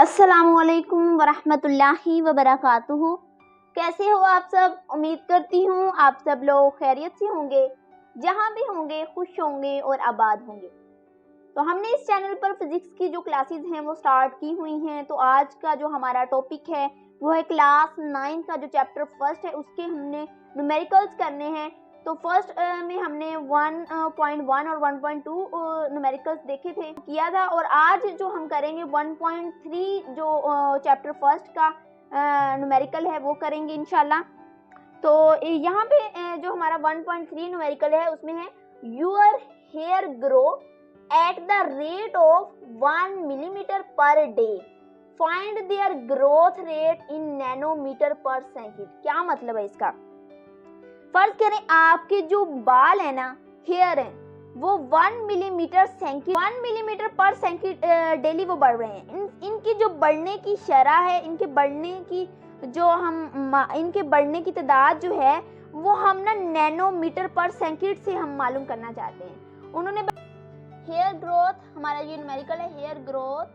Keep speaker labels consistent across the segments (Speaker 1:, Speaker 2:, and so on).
Speaker 1: अस्सलामुअलैकुम वरहमतुल्लाहि वबरकातुहू। कैसे हो आप सब? उम्मीद करती हूँ आप सब लोग खैरियत से होंगे, जहाँ भी होंगे खुश होंगे और आबाद होंगे। तो हमने इस चैनल पर फिजिक्स की जो क्लासेस हैं वो स्टार्ट की हुई हैं। तो आज का जो हमारा टॉपिक है वो है क्लास 9 का जो चैप्टर फर्स्ट है उसके हमने न्यूमेरिकल्स करने हैं। तो फर्स्ट में हमने 1.1 और 1.2 न्यूमेरिकल्स देखे थे किया था, और आज जो हम करेंगे 1.3 जो चैप्टर फर्स्ट का न्यूमेरिकल है वो करेंगे इंशाल्लाह। तो यहाँ पे जो हमारा 1.3 न्यूमेरिकल है उसमें है your hair grow at the rate of 1 millimetre per day, find their growth rate in nanometre per second. क्या मतलब है इसका? फर्ज करें आपके जो बाल है ना, हेयर है, वो 1 मिलीमीटर पर सेकंड डेली वो बढ़ रहे हैं। इनकी जो बढ़ने की शरह है, इनके बढ़ने की तादाद जो है वो हम ना नैनोमीटर पर सेकंड से हम मालूम करना चाहते हैं। उन्होंने हेयर ग्रोथ, हमारा ये न्यूमेरिकल है hair growth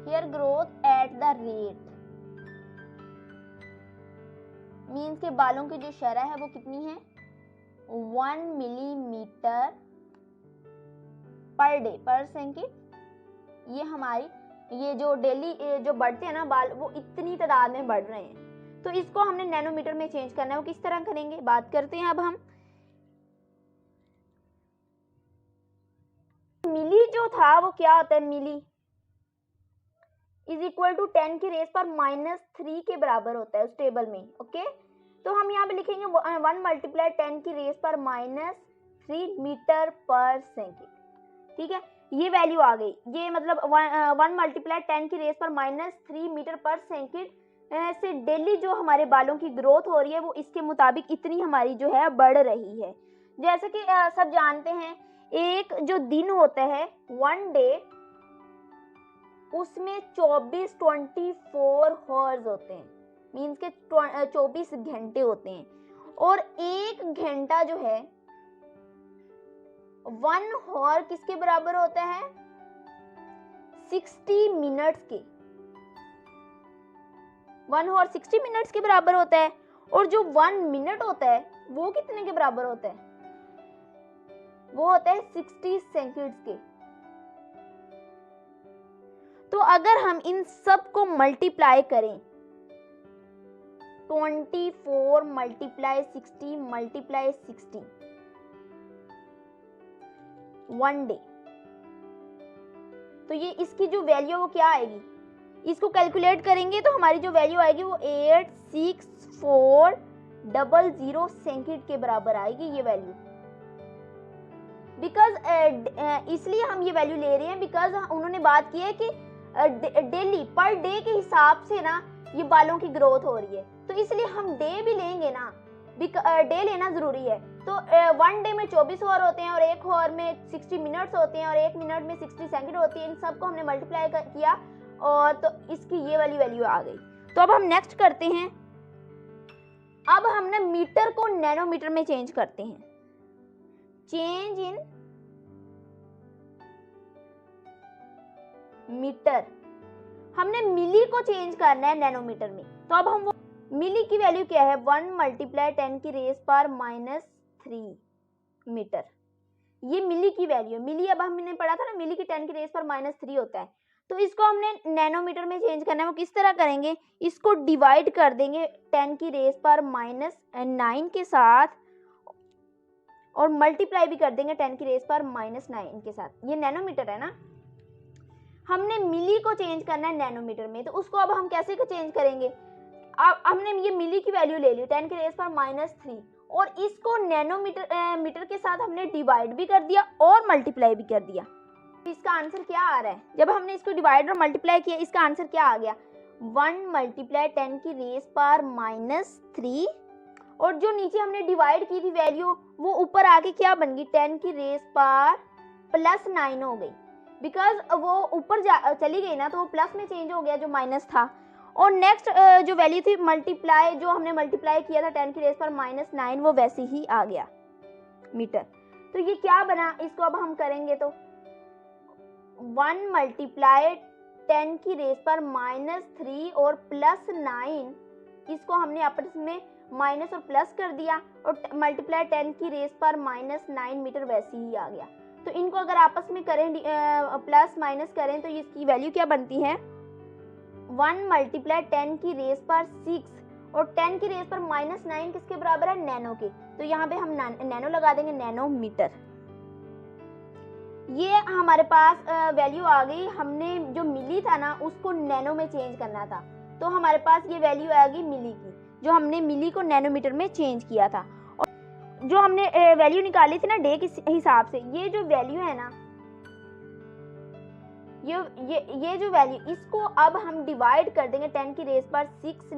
Speaker 1: at the rate means के बालों की जो शरह है वो कितनी है 1 मिलीमीटर पर डे पर सेकंड। ये हमारी ये जो डेली जो बढ़ते हैं ना बाल, वो इतनी तादाद में बढ़ रहे हैं। तो इसको हमने नैनोमीटर में चेंज करना है। वो किस तरह करेंगे बात करते हैं अब हम। मिली जो था वो क्या होता है, मिली इज इक्वल टू 10 की रेस पर -3 के बराबर होता है उस टेबल में। ओके, तो हम यहाँ पे लिखेंगे 1 मल्टीप्लाई 10 की रेस पर -3 मीटर पर सेकंड। ठीक है, ये वैल्यू आ गई। ये मतलब 1 मल्टीप्लाई 10 की रेस पर -3 मीटर पर सेकंड से डेली जो हमारे बालों की ग्रोथ हो रही है वो इसके मुताबिक इतनी हमारी जो है बढ़ रही है। जैसे कि सब जानते हैं एक जो दिन होता है 1 डे, उसमें 24 हॉर्स होते हैं, मीन्स के 24 घंटे होते हैं। और एक घंटा जो है 1 हॉर किसके बराबर होता है 60 मिनट्स के। 1 हॉर 60 मिनट्स के बराबर होता है। और जो 1 मिनट होता है वो कितने के बराबर होता है, वो होता है 60 सेकंड्स के। तो अगर हम इन सब को मल्टीप्लाई करें 24 मल्टीप्लाई 60 मल्टीप्लाई 60 1 डे, तो ये इसकी जो वैल्यू वो क्या आएगी, इसको कैलकुलेट करेंगे तो हमारी जो वैल्यू आएगी वो 86400 सेकंड के बराबर आएगी ये वैल्यू। बिकॉज इसलिए हम ये वैल्यू ले रहे हैं बिकॉज उन्होंने बात की है कि डेली पर डे के हिसाब से ना ये बालों की ग्रोथ हो रही है। तो इसलिए हम डे भी लेंगे ना, डे लेना जरूरी है। तो 1 डे में 24 हॉर होते हैं और 1 हॉर में 60 मिनट्स होते हैं और 1 मिनट में 60 सेकंड होती है। इन सबको हमने मल्टीप्लाई किया और तो इसकी ये वाली वैल्यू आ गई। तो अब हम नेक्स्ट करते हैं। अब हमने मीटर को नैनोमीटर में चेंज करते हैं। चेंज इन मीटर, हमने मिली को चेंज करना है नैनोमीटर में। तो अब हम वो मिली की वैल्यू क्या है 1 मल्टीप्लाई 10 की रेस पर -3 मीटर। ये मिली की वैल्यू है। मिली अब हमने पढ़ा था ना, मिली की 10 की रेस पर -3 होता है। तो इसको हमने नैनोमीटर में चेंज करना है। वो किस तरह करेंगे, इसको डिवाइड कर देंगे 10 की रेस पर -9 के साथ और मल्टीप्लाई भी कर देंगे 10 की रेस पर -9 के साथ। ये नैनोमीटर है ना, हमने मिली को चेंज करना है नैनोमीटर में। तो उसको अब हम कैसे चेंज करेंगे, अब हमने ये मिली की वैल्यू ले ली 10 की रेस पर -3 और इसको नैनोमीटर मीटर के साथ हमने डिवाइड भी कर दिया और मल्टीप्लाई भी कर दिया। इसका आंसर क्या आ रहा है, जब हमने इसको डिवाइड और मल्टीप्लाई किया इसका आंसर क्या आ गया 1 मल्टीप्लाई 10 की रेस पर -3 और जो नीचे हमने डिवाइड की थी वैल्यू वो ऊपर आके क्या बन गई 10 की रेस पर +9 हो गई। बिकॉज वो ऊपर चली गई ना, तो वो प्लस में चेंज हो गया जो माइनस था। और नेक्स्ट जो वैल्यू थी मल्टीप्लाई, जो हमने मल्टीप्लाई किया था 10 की रेस पर -9, वो वैसे ही आ गया। मीटर। तो ये क्या बना, इसको अब हम करेंगे तो 1 मल्टीप्लाई 10 की रेस पर -3 और +9, इसको हमने आपस में माइनस और प्लस कर दिया और मल्टीप्लाई 10 की रेस पर -9 मीटर वैसे ही आ गया। तो इनको अगर आपस में करें प्लस माइनस करें तो इसकी वैल्यू क्या बनती है, 1 मल्टीप्लाई 10 की रेस पर 6 और 10 की रेस पर -9 किसके बराबर है, नैनो के। तो यहाँ पे हम नैनो लगा देंगे, नैनोमीटर। ये हमारे पास वैल्यू आ गई। हमने जो मिली था ना उसको नैनो में चेंज करना था, तो हमारे पास ये वैल्यू आ गई मिली की, जो हमने मिली को नैनोमीटर में चेंज किया था। और जो हमने वैल्यू निकाली थी ना डे के हिसाब से, ये जो वैल्यू है ना, ये जो वैल्यू, इसको अब हम डिवाइड कर देंगे 10 की रेस पर 6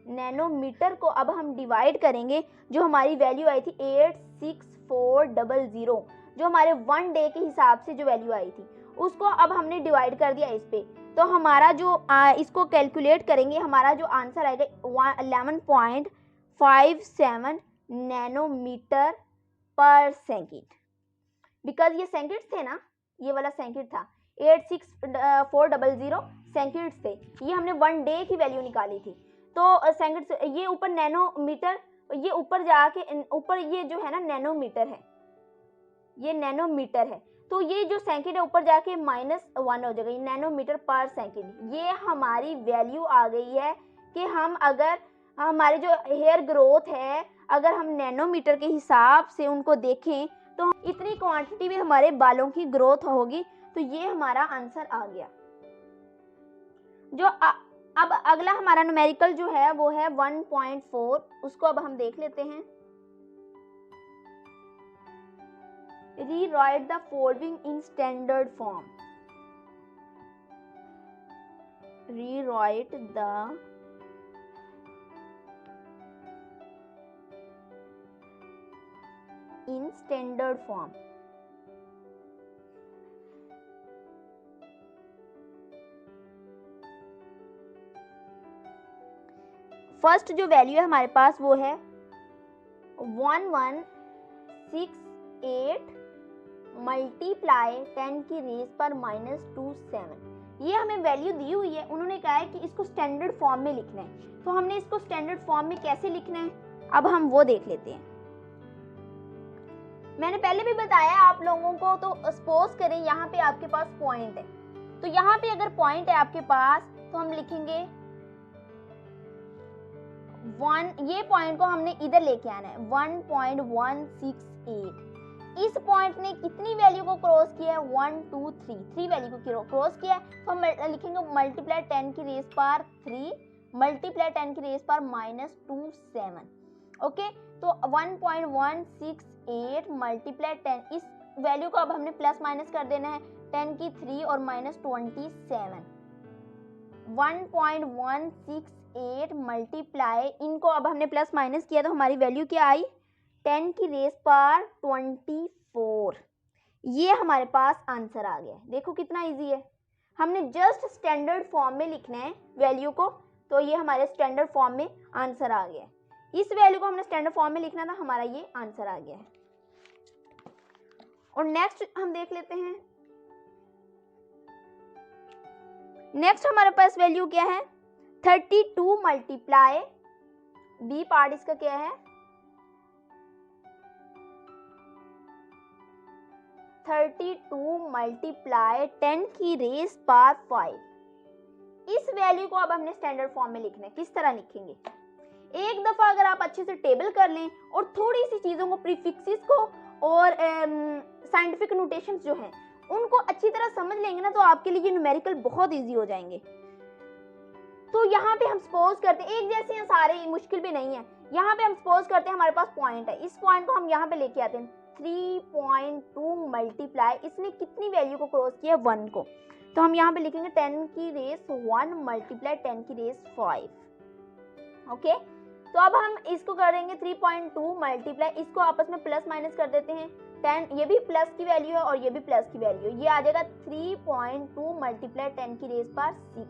Speaker 1: नैनोमीटर को अब हम डिवाइड करेंगे। जो हमारी वैल्यू आई थी 86400, जो हमारे 1 डे के हिसाब से जो वैल्यू आई थी, उसको अब हमने डिवाइड कर दिया इस पे। तो हमारा जो इसको कैलकुलेट करेंगे, हमारा जो आंसर आएगा 11.57 नैनोमीटर पर सेकेंड। बिकॉज ये सेकेंड्स थे ना, ये वाला सेकेंड था, 86400 सेकेंड्स थे। ये हमने 1 डे की वैल्यू निकाली थी। तो सेकेंड्स, ये ऊपर नैनोमीटर, ये ऊपर जाके ऊपर ये जो है ना नैनोमीटर है, ये नैनोमीटर है। तो ये जो सेकंड है ऊपर जाके -1 हो जाएगा, नैनोमीटर पर सेकंड। ये हमारी वैल्यू आ गई है कि हम अगर हमारे जो हेयर ग्रोथ है, अगर हम नैनोमीटर के हिसाब से उनको देखें तो इतनी क्वांटिटी में हमारे बालों की ग्रोथ होगी। तो ये हमारा आंसर आ गया। जो अब अगला हमारा न्यूमेरिकल जो है वो है 1.4, उसको अब हम देख लेते हैं। Rewrite the following in standard form. Rewrite the in standard form. First जो वैल्यू है हमारे पास वो है 1168 मल्टीप्लाई 10 की रेस पर -27। ये हमें वैल्यू दी हुई है, उन्होंने कहा है कि इसको स्टैंडर्ड फॉर्म में लिखना है। तो हमने इसको स्टैंडर्ड फॉर्म में कैसे लिखना है, अब हम वो देख लेते हैं। मैंने पहले भी बताया आप लोगों को। तो सपोज करें यहाँ पे आपके पास पॉइंट है, तो यहाँ पे अगर पॉइंट है आपके पास तो हम लिखेंगे 1, ये पॉइंट को हमने इधर लेके आना है 1.168। इस पॉइंट ने कितनी वैल्यू को क्रॉस किया है, 1 2 3 वैल्यू को क्रॉस किया है। तो हम लिखेंगे मल्टीप्लाई 10 की रेस पर 3 मल्टीप्लाई 10 की रेस पर -27। ओके, तो 1.168 मल्टीप्लाई 10, इस वैल्यू को अब हमने प्लस माइनस कर देना है, 10 की 3 और -27। 1.168 मल्टीप्लाई, इनको अब हमने प्लस माइनस किया तो हमारी वैल्यू क्या आई, 10 की रेस पर 24। ये हमारे पास आंसर आ गया। देखो कितना इजी है, हमने जस्ट स्टैंडर्ड फॉर्म में लिखना है वैल्यू को। तो ये हमारे स्टैंडर्ड फॉर्म में आंसर आ गया। इस वैल्यू को हमने स्टैंडर्ड फॉर्म में लिखना था, हमारा ये आंसर आ गया है। और नेक्स्ट हम देख लेते हैं। नेक्स्ट हमारे पास वैल्यू क्या है, 32 मल्टीप्लाई, बी पार्ट इसका क्या है, 32 मल्टीप्लाई 10 की रेस पर 5। इस वैल्यू को अब हमने स्टैंडर्ड फॉर्म में लिखना है। किस तरह लिखेंगे, एक दफा अगर आप अच्छे से टेबल कर लें और थोड़ी सी चीजों को, प्रीफिक्सेस को और साइंटिफिक नोटेशंस जो हैं उनको अच्छी तरह समझ लेंगे ना, तो आपके लिए न्यूमेरिकल बहुत इजी हो जाएंगे। तो यहाँ पे हम सपोज करते हैं, एक जैसे हैं सारे, मुश्किल भी नहीं है। यहाँ पे हम सपोज करते हैं हमारे पास पॉइंट है, इस पॉइंट को हम यहाँ पे लेके आते हैं 3.2 मल्टीप्लाई, इसने कितनी वैल्यू को क्रॉस किया, 1 को। तो हम यहाँ पे लिखेंगे 10 की रेस 1 मल्टीप्लाई 10 की रेस 5। ओके, तो अब हम इसको करेंगे 3.2 मल्टीप्लाई, इसको आपस में प्लस माइनस कर देते हैं, 10, ये भी प्लस की वैल्यू है और ये भी प्लस की वैल्यू है, ये आ जाएगा 3.2 मल्टीप्लाई 10 की रेस पर 6।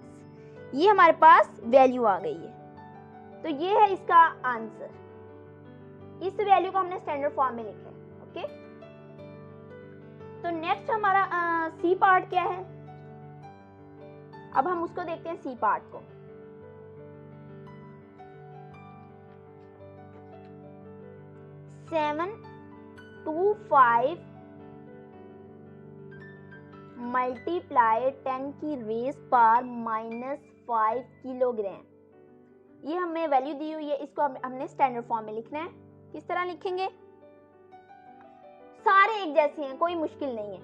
Speaker 1: ये हमारे पास वैल्यू आ गई है। तो ये है इसका आंसर। इस वैल्यू को हमने स्टैंडर्ड फॉर्म में लिखा है। ओके, तो नेक्स्ट हमारा सी पार्ट क्या है, अब हम उसको देखते हैं सी पार्ट को। सेवन टू फाइव मल्टीप्लाई 10 की रेस पावर -5 किलोग्राम, ये हमें वैल्यू दी हुई है, इसको हमने स्टैंडर्ड फॉर्म में लिखना है। किस तरह लिखेंगे, सारे एक जैसे हैं, कोई मुश्किल नहीं है।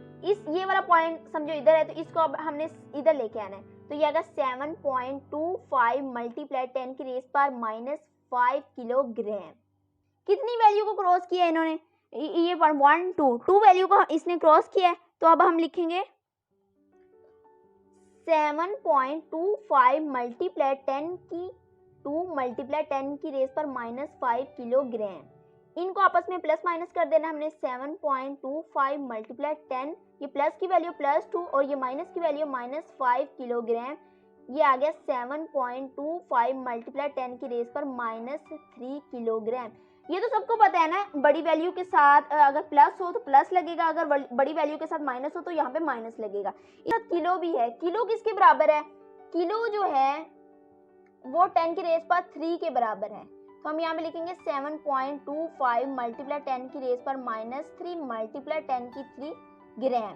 Speaker 1: ये वाला पॉइंट समझो इधर है, तो इसको अब हमने इधर लेके आना है, तो ये आएगा 7.25 मल्टीप्लाई 10 की रेस पावर -5 किलोग्राम। कितनी वैल्यू को क्रॉस किया है इन्होंने, ये 1 2 वैल्यू को इसने क्रॉस किया है, तो अब हम लिखेंगे 7.25 मल्टीप्लाई 10 की 2 मल्टीप्लाई 10 की रेस पर -5 किलोग्राम। इनको आपस में प्लस माइनस कर देना हमने। 7.25 मल्टीप्लाई 10, ये प्लस की वैल्यू +2 और ये माइनस की वैल्यू -5 किलोग्राम, ये आ गया 7.25 मल्टीप्लाई 10 की रेस पर -3 किलोग्राम। ये तो सबको पता है ना, बड़ी वैल्यू के साथ अगर प्लस हो तो प्लस लगेगा, अगर बड़ी वैल्यू के साथ माइनस हो तो यहाँ पे माइनस लगेगा। इसका किलो भी है, किलो किसके बराबर है, किलो जो है वो 10 की रेस पर 3 के बराबर है, तो हम यहाँ पे लिखेंगे 7.25 मल्टीप्लाई 10 की रेस पर -3 मल्टीप्लाई 10 की 3 ग्राम।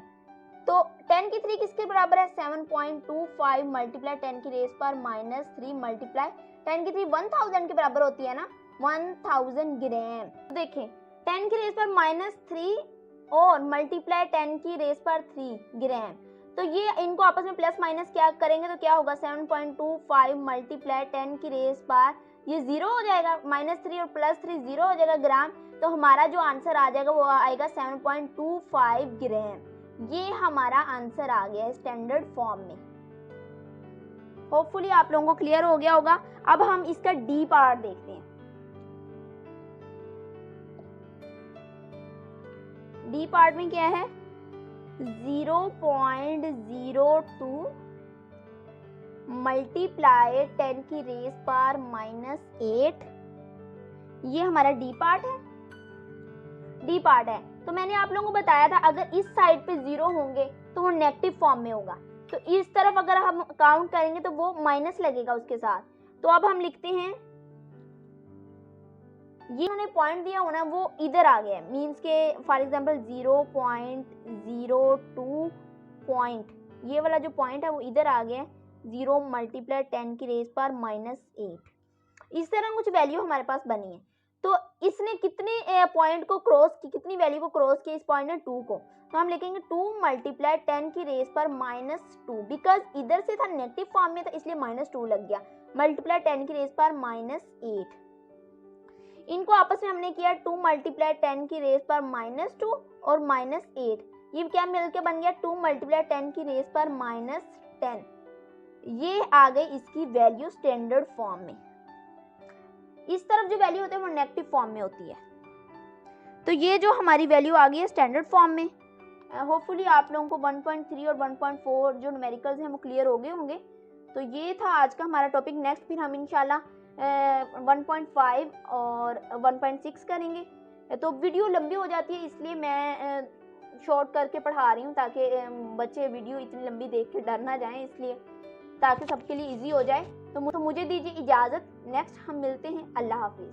Speaker 1: तो 10 की 3 किसके बराबर है, 7.25 मल्टीप्लाई 10 की रेस पर -3 मल्टीप्लाई 10 की 3 1000 के बराबर होती है ना, 1000 ग्राम। तो देखें 10 की रेस पर -3 और मल्टीप्लाई 10 की रेस पर 3 ग्राम, तो ये इनको आपस में प्लस माइनस क्या करेंगे तो क्या होगा, 7.25 मल्टीप्लाई 10 की रेस पर ये 0 हो जाएगा, -3 और +3 0 हो जाएगा ग्राम, तो हमारा जो आंसर आ जाएगा वो आएगा 7.25 ग्राम। ये हमारा आंसर आ गया है स्टैंडर्ड फॉर्म में। होपफुली आप लोगों को क्लियर हो गया होगा। अब हम इसका डी पार्ट देखते हैं। डी पार्ट में क्या है, 0.02 मल्टीप्लाई 10 की रेस पर -8, ये हमारा डी पार्ट है। डी पार्ट है तो मैंने आप लोगों को बताया था अगर इस साइड पे 0 होंगे तो वो नेगेटिव फॉर्म में होगा, तो इस तरफ अगर हम काउंट करेंगे तो वो माइनस लगेगा उसके साथ। तो अब हम लिखते हैं, ये उन्होंने पॉइंट दिया होना वो इधर आ गया है, मींस के फॉर एग्जांपल 0.02 पॉइंट, ये वाला जो पॉइंट है वो इधर आ गया है, 0 मल्टीप्लाई 10 की रेस पर -8। इस तरह कुछ वैल्यू हमारे पास बनी है। तो इसने कितने पॉइंट को क्रॉस की, कितनी वैल्यू को क्रॉस किया, इस पॉइंट ने 2 को, तो हम लिखेंगे 2 मल्टीप्लाई 10 की रेस पर -2, बिकॉज इधर से था नेगेटिव फॉर्म में था इसलिए -2 लग गया, मल्टीप्लाई 10 की रेस पर -8। इनको आपस में हमने किया 2 मल्टीप्लाई 10 की रेस पर -2 और -8, ये क्या मिलकर बन गया 2 मल्टीप्लाई 10 की रेस पर -10। ये आ गई इसकी वैल्यू स्टैंडर्ड फॉर्म में। इस तरफ जो वैल्यू होती है वो नेगेटिव फॉर्म में होती है। तो ये जो हमारी वैल्यू आ गई है स्टैंडर्ड फॉर्म में। होपफुली आप लोगों को 1.3 और 1.4 जो न्यूमेरिकल्स हैं वो क्लियर हो गए होंगे। तो ये था आज का हमारा टॉपिक। नेक्स्ट फिर हम इंशाल्लाह 1.5 और 1.6 करेंगे। तो वीडियो लंबी हो जाती है इसलिए मैं शॉर्ट करके पढ़ा रही हूँ ताकि बच्चे वीडियो इतनी लंबी देख के डर ना जाएं, इसलिए ताकि सबके लिए इजी हो जाए। तो मुझे दीजिए इजाज़त, नेक्स्ट हम मिलते हैं। अल्लाह हाफिज़।